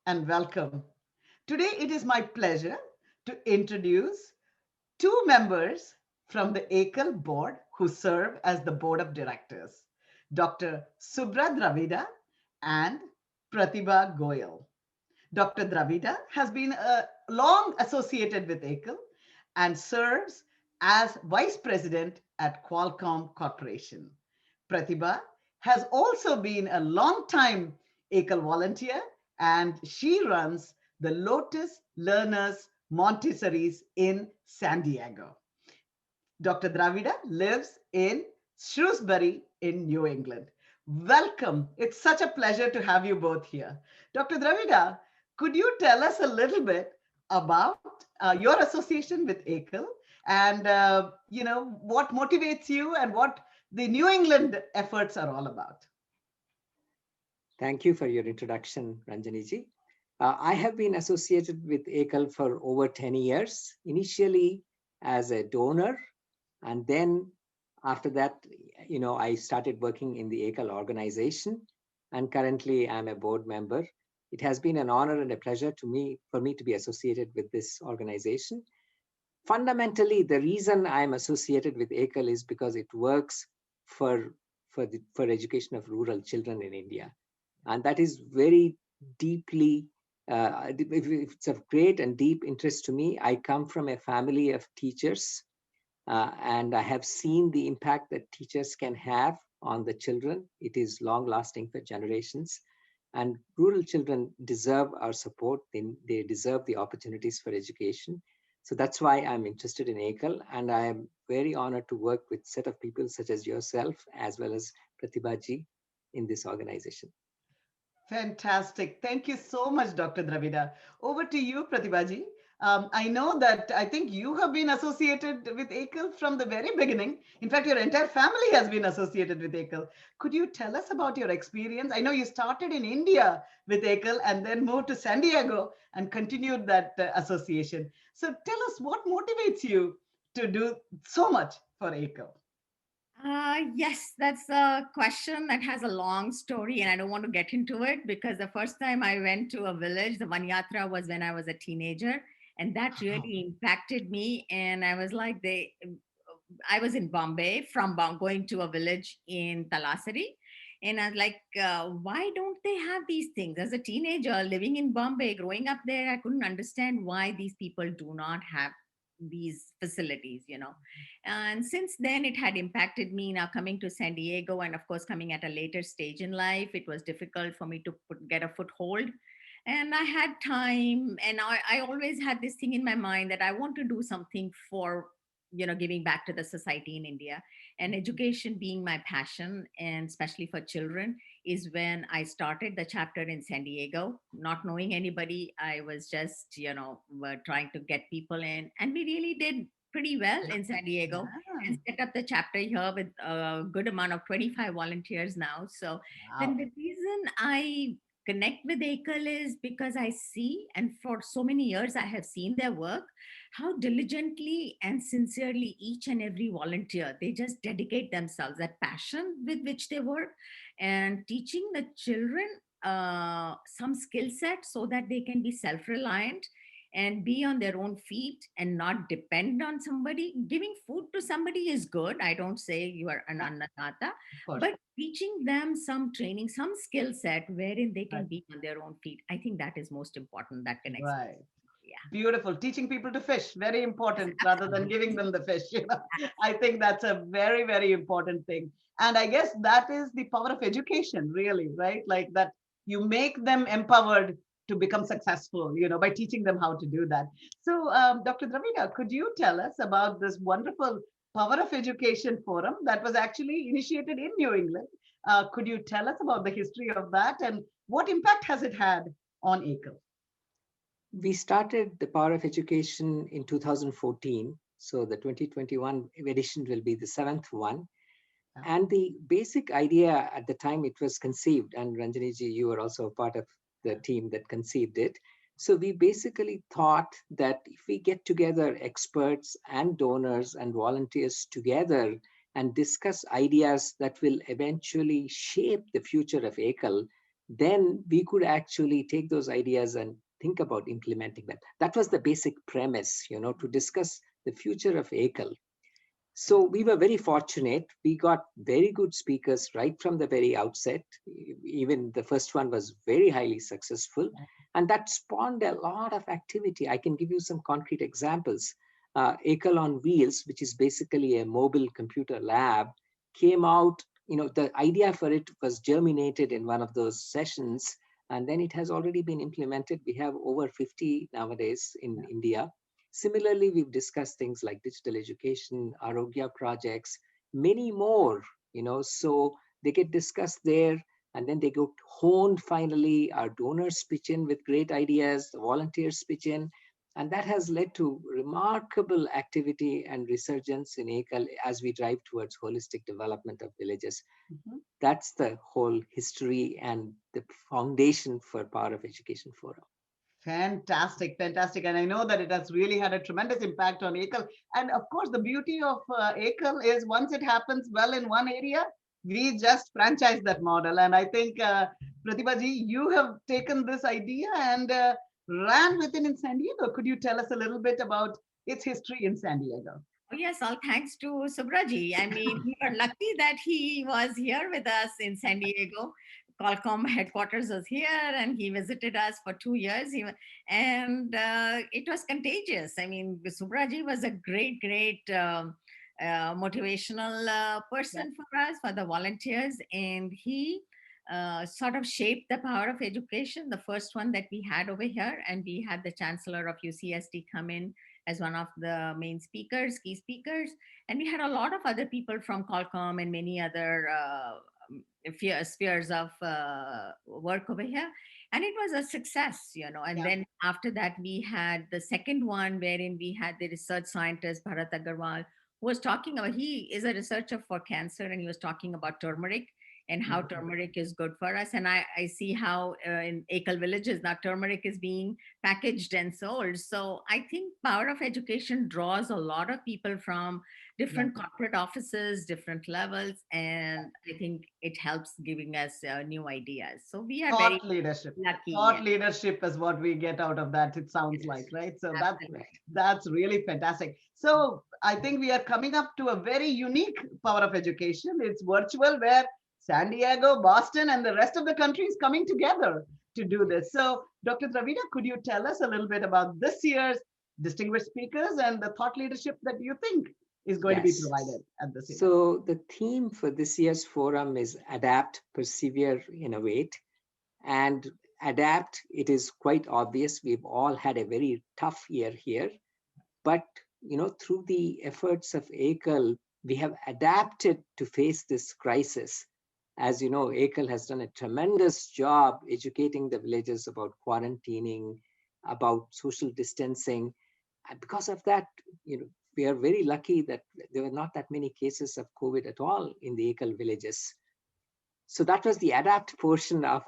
and welcome. Today, it is my pleasure to introduce two members from the Ekal board who serve as the board of directors, Dr. Subra Dravida and Pratibha Goyal. Dr. Dravida has been long associated with Ekal and serves as vice president at Qualcomm Corporation. Pratibha has also been a long time Ekal volunteer and she runs the Lotus Learners Montessori's in San Diego. Dr. Dravida lives in Shrewsbury in New England. Welcome. It's such a pleasure to have you both here. Dr. Dravida, could you tell us a little bit about your association with Ekal and what motivates you and what the New England efforts are all about? Thank you for your introduction, Ranjani ji. I have been associated with Ekal for over 10 years, initially as a donor, and then after that, I started working in the Ekal organization, and currently I'm a board member. It has been an honor and a pleasure for me to be associated with this organization. Fundamentally, the reason I'm associated with Ekal is because it works for for education of rural children in India, and that is very deeply. It's of great and deep interest to me. I come from a family of teachers, and I have seen the impact that teachers can have on the children. It is long lasting for generations. And rural children deserve our support. They deserve the opportunities for education. So that's why I'm interested in Ekal. And I am very honored to work with a set of people such as yourself, as well as Pratibha ji in this organization. Fantastic. Thank you so much, Dr. Dravida. Over to you, Pratibhaji. I know that I think you have been associated with Ekal from the very beginning. In fact, your entire family has been associated with Ekal. Could you tell us about your experience? I know you started in India with Ekal and then moved to San Diego and continued that association. So tell us what motivates you to do so much for Ekal. Yes, that's a question that has a long story, and I don't want to get into it because the first time I went to a village, the Vanyatra, was when I was a teenager, and that really impacted me. And I was like, I was in Bombay from going to a village in Talasari. And I was like, why don't they have these things? As a teenager living in Bombay, growing up there, I couldn't understand why these people do not have these facilities. And since then, it had impacted me. Now, coming to San Diego, and of course, coming at a later stage in life, it was difficult for me to get a foothold. And I had time, and I always had this thing in my mind that I want to do something for giving back to the society in India, and education being my passion, and especially for children, is when I started the chapter in San Diego, not knowing anybody. I was just trying to get people in, and we really did pretty well in San Diego, Yeah. and set up the chapter here with a good amount of 25 volunteers now. So then Wow. the reason I connect with Ekal is because I see, and for so many years I have seen their work, how diligently and sincerely each and every volunteer, they just dedicate themselves, that passion with which they work, and teaching the children some skill set so that they can be self-reliant and be on their own feet and not depend on somebody. Giving food to somebody is good. I don't say you are an Yeah, annadata, of course. but teaching them some training, some skill set wherein they can Right. be on their own feet, I think that is most important. That connects me. Right. Yeah. Beautiful. Teaching people to fish, very Yes, important rather than absolutely. giving them the fish. I think that's a very, very important thing. And I guess that is the power of education, really, right? Like that you make them empowered to become successful, by teaching them how to do that. So, Dr. Dravida, could you tell us about this wonderful Power of Education Forum that was actually initiated in New England? Could you tell us about the history of that and what impact has it had on ACLE? We started the Power of Education in 2014. So the 2021 edition will be the seventh one. And the basic idea at the time it was conceived, and Ranjani ji, you were also a part of the team that conceived it. So we basically thought that if we get together experts and donors and volunteers together and discuss ideas that will eventually shape the future of Ekal, then we could actually take those ideas and think about implementing them. That was the basic premise, to discuss the future of Ekal. So we were very fortunate. We got very good speakers right from the very outset. Even the first one was very highly successful. And that spawned a lot of activity. I can give you some concrete examples. Ekal on Wheels, which is basically a mobile computer lab, came out. The idea for it was germinated in one of those sessions. And then it has already been implemented. We have over 50 nowadays in India. Similarly, we've discussed things like digital education, Arogya projects, many more, so they get discussed there and then they get honed finally. Our donors pitch in with great ideas, the volunteers pitch in, and that has led to remarkable activity and resurgence in Ekal as we drive towards holistic development of villages. Mhm. That's the whole history and the foundation for Power of Education Forum. Fantastic, fantastic. And I know that it has really had a tremendous impact on Ekal. And of course, the beauty of Ekal is once it happens well in one area, we just franchise that model. And I think, Pratibha ji, you have taken this idea and ran with it in San Diego. Could you tell us a little bit about its history in San Diego? Oh, yes, all thanks to Subraji. I mean, we were lucky that he was here with us in San Diego. Qualcomm headquarters was here, and he visited us for 2 years. And it was contagious. I mean, Subraji was a great, great motivational Yeah. person for us, for the volunteers, and he sort of shaped the power of education, the first one that we had over here. And we had the chancellor of UCSD come in as one of the main speakers, key speakers. And we had a lot of other people from Qualcomm and many other spheres of work over here. And it was a success, And Yeah. then after that, we had the second one wherein we had the research scientist, Bharat Agarwal, who was talking about, he is a researcher for cancer, and he was talking about turmeric and how Mhm. turmeric is good for us. And I see how in Ekal villages now turmeric is being packaged and sold. So I think power of education draws a lot of people from Yeah. different corporate offices, different levels, and I think it helps giving us new ideas. So we are very Thought leadership. lucky. Thought Yes, leadership is what we get out of that, it sounds like, yes, right? So absolutely. that's really fantastic. So I think we are coming up to a very unique power of education. It's virtual, where San Diego, Boston, and the rest of the country is coming together to do this. So, Dr. Dravida, could you tell us a little bit about this year's distinguished speakers and the thought leadership that you think is going to be Yes. provided at this event? So the theme for this year's forum is Adapt, Persevere, Innovate. And adapt, it is quite obvious. We've all had a very tough year here. But, through the efforts of Ekal, we have adapted to face this crisis. As you know, Ekal has done a tremendous job educating the villagers about quarantining, about social distancing. And because of that, we are very lucky that there were not that many cases of COVID at all in the Ekal villages. So that was the adapt portion of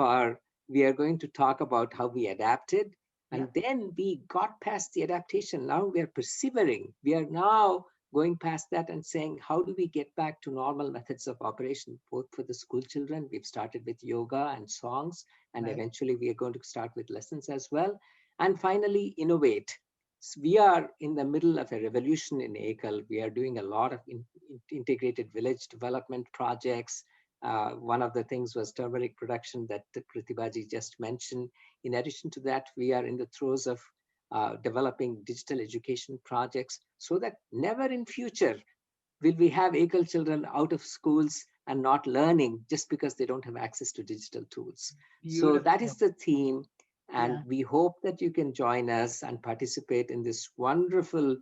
we are going to talk about how we adapted. Yeah. And then we got past the adaptation. Now we are persevering. We are now going past that and saying, how do we get back to normal methods of operation, both for the school children? We've started with yoga and songs, and Right. eventually we are going to start with lessons as well. And finally, innovate. So we are in the middle of a revolution in Ekal. We are doing a lot of integrated village development projects. One of the things was turmeric production that Pratibhaji just mentioned. In addition to that, we are in the throes of developing digital education projects so that never in future will we have Ekal children out of schools and not learning just because they don't have access to digital tools. So that is Beautiful. the theme. And Yeah. we hope that you can join us and participate in this wonderful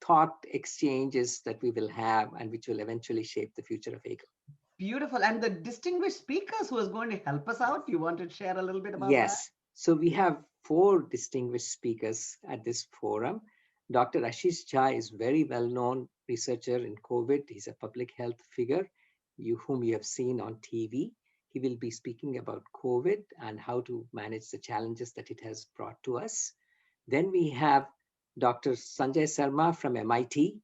thought exchanges that we will have and which will eventually shape the future of Ekal. Beautiful. And the distinguished speakers who is going to help us out, you want to share a little bit about that? Yes. So we have four distinguished speakers at this forum. Dr. Ashish Jha is very well-known researcher in COVID. He's a public health figure whom you have seen on TV. He will be speaking about COVID and how to manage the challenges that it has brought to us. Then we have Dr. Sanjay Sarma from MIT.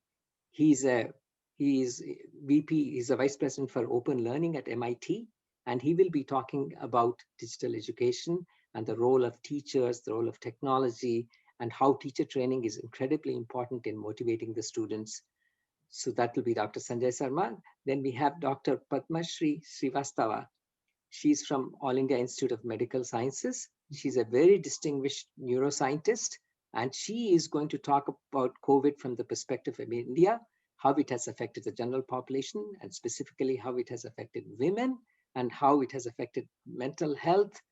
He's a VP, he's a vice president for open learning at MIT. and he will be talking about digital education and the role of teachers, the role of technology, and how teacher training is incredibly important in motivating the students. So that will be Dr. Sanjay Sarma. Then we have Dr. Padma Shri Srivastava. She's from All India Institute of Medical Sciences. She's a very distinguished neuroscientist, and she is going to talk about COVID from the perspective of India, how it has affected the general population, and specifically how it has affected women and how it has affected mental health.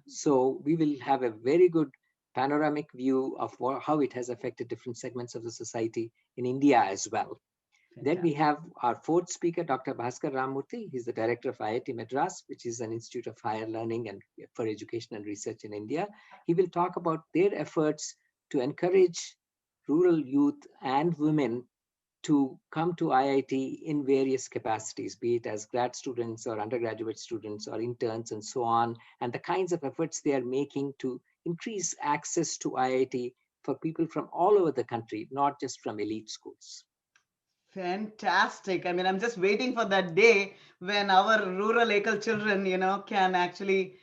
So we will have a very good panoramic view of how it has affected different segments of the society in India as well. Then we Fantastic. have our fourth speaker, Dr. Bhaskar Ramurthy. He's the director of IIT Madras, which is an institute of higher learning and for education and research in India. He will talk about their efforts to encourage rural youth and women to come to IIT in various capacities, be it as grad students or undergraduate students or interns and so on, and the kinds of efforts they are making to increase access to IIT for people from all over the country, not just from elite schools. Fantastic. I mean, I'm just waiting for that day when our rural Ekal children, can actually,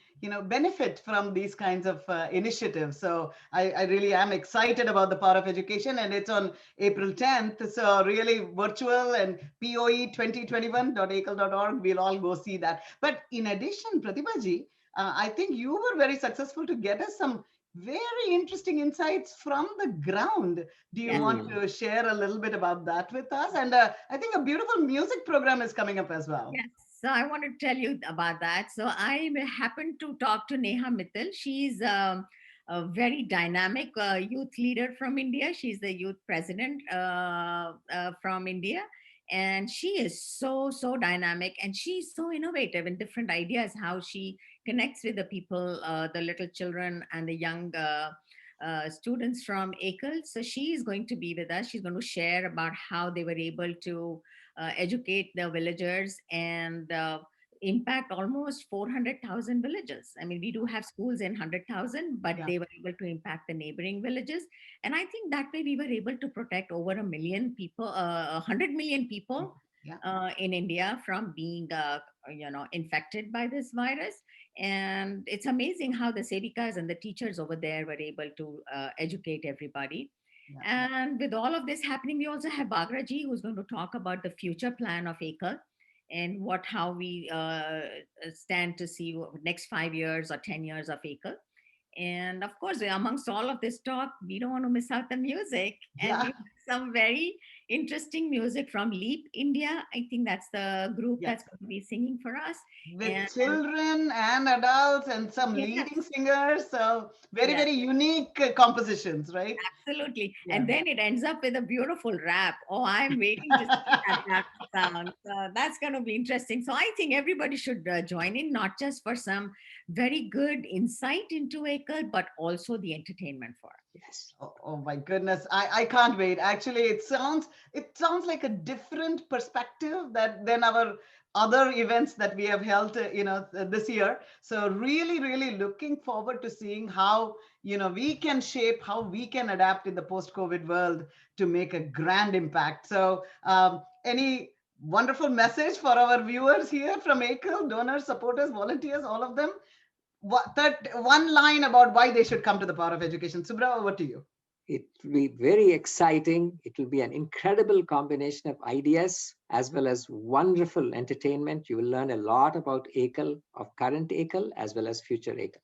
benefit from these kinds of initiatives. So I really am excited about the power of education, and it's on April 10th. So really virtual and poe2021.ekal.org. We'll all go see that. But in addition, Pratibha, I think you were very successful to get us some very interesting insights from the ground. Do you Yes. want to share a little bit about that with us? And I think a beautiful music program is coming up as well. Yes. So I want to tell you about that. So I happened to talk to Neha Mittal. She's a very dynamic youth leader from India. She's the youth president from India. And she is so dynamic, and she's so innovative in different ideas how she connects with the people, the little children and the young students from Ekal. So she is going to be with us. She's going to share about how they were able to educate the villagers and impact almost 400,000 villages. I mean, we do have schools in 100,000, but Yeah. they were able to impact the neighboring villages. And I think that way we were able to protect over a million people, 100 million people Yeah. in India from being, infected by this virus. And it's amazing how the sevikas and the teachers over there were able to educate everybody. Yeah. And with all of this happening, we also have Bagraji, who's going to talk about the future plan of Ekal and how we stand to see next 5 years or 10 years of Ekal. And of course, amongst all of this talk, we don't want to miss out the music. And we Yeah. have some very interesting music from Leap India. I think that's the group Yes. that's going to be singing for us. With And children and adults and some yes, leading singers. So very, yes. very unique compositions, right? Absolutely. Yeah. And then it ends up with a beautiful rap. Oh, I'm waiting to see that rap sound. So that's going to be interesting. So I think everybody should join in, not just for some very good insight into Ekal, but also the entertainment for it. Yes. Oh my goodness. I can't wait. Actually, it sounds like a different perspective that than our other events that we have held, this year. So really, really looking forward to seeing how, we can shape, how we can adapt in the post-COVID world to make a grand impact. So any wonderful message for our viewers here from ACL, donors, supporters, volunteers, all of them? That one line about why they should come to the power of education. Subra, over to you. It will be very exciting. It will be an incredible combination of ideas as well as wonderful entertainment. You will learn a lot about Ekal, of current Ekal, as well as future Ekal.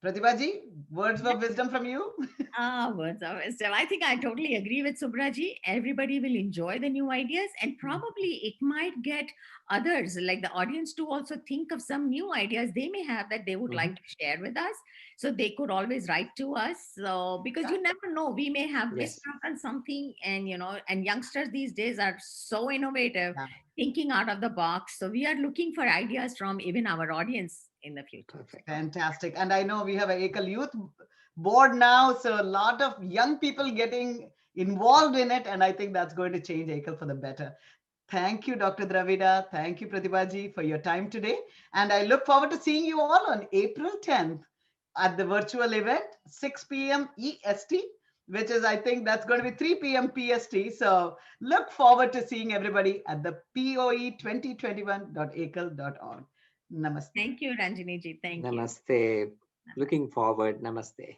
Pratibhaji, words of wisdom from you. Ah, words of wisdom. I think I totally agree with Subraji. Everybody will enjoy the new ideas, and probably it might get others, like the audience, to also think of some new ideas they may have that they would like Mhm. to share with us. So they could always write to us. So because Yeah, you never know, we may have missed Yes, out on something, and and youngsters these days are so innovative, yeah. thinking out of the box. So we are looking for ideas from even our audience in the future. perfect. Fantastic. And I know we have a Ekal Youth board now, so a lot of young people getting involved in it, and I think that's going to change Ekal for the better. Thank you, Dr. Dravida. Thank you, Pratibhaji, for your time today. And I look forward to seeing you all on April 10th at the virtual event, 6 p.m. EST, which is, I think, that's going to be 3 p.m. PST. So look forward to seeing everybody at the POE2021.akal.org. Namaste. Thank you, Ranjani ji. Thank you. Namaste. Looking forward. Namaste.